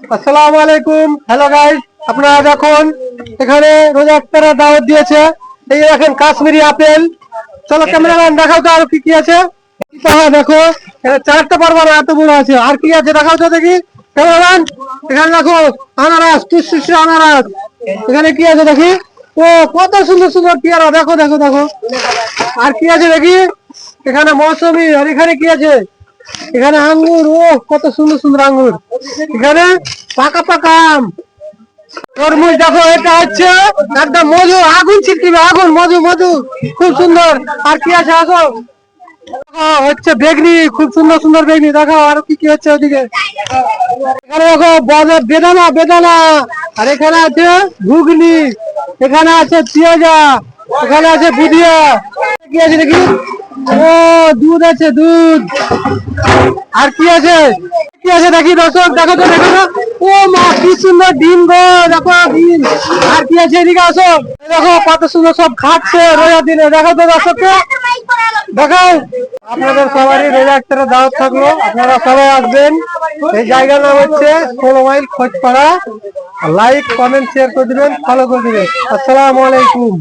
আসসালামু আলাইকুম। Hello guys, আপনারা দেখুন এখানে রোজা ইফতারের দাওয়াত দিয়েছে। এই যে দেখেন কাশ্মীরি আপেল। চলো ক্যামেরাম্যান দেখাও তো আর কি কি আছে। দেখো এখানে চারটা পারবা না, এত বড় আছে। আর কি আছে দেখাও তো দেখি ক্যামেরাম্যান। এখানে দেখো আনারস, টুসটুসে আনারস। এখানে কি আছে দেখি। ও কত সুন্দর সুন্দর পেয়ারা, দেখো দেখো দেখো। আর কি আছে দেখি। এখানে মৌসুমী। আর এখানে কি আছে, এখানে আঙ্গুর। ও কত সুন্দর সুন্দর আঙ্গুর। এখানে পাকা পাকা আম। তরমুজ দেখো, এটা হচ্ছে একদম মধু, আগুন ছিটকিবে, আগুন, মধু মধু, খুব সুন্দর। আর কি আছে দেখো, হচ্ছে বেগনি, খুব সুন্দর সুন্দর বেগনি। দেখো আর কি কি হচ্ছে ওদিকে। এখানে দেখো বেদানা বেদানা। আর এখানে আছে ঘুগনি, এখানে আছে পেঁয়াজা, এখানে আছে বুদিয়া। কি আছে দেখি। ও দুধ আছে, দুধ। আর কি আছে, কি আছে দেখি দর্শক, দেখো তো দেখো তো। ও মা কি সুন্দর ডিম গো, দেখো ডিম। আর কি আছে এদিকে আসো, দেখো কত সুন্দর সব খাচ্ছে রোজার দিনে। দেখো তো দর্শককে দেখাও। আপনাদের সবারই রোজা ইফতারের দাওয়াত থাকলো, আপনারা সবাই আসবেন। এই জায়গার নাম হচ্ছে 16 মাইল খোঁজপাড়া। লাইক কমেন্ট শেয়ার করে দিবেন, ফলো করে দিবেন। আসসালামু আলাইকুম।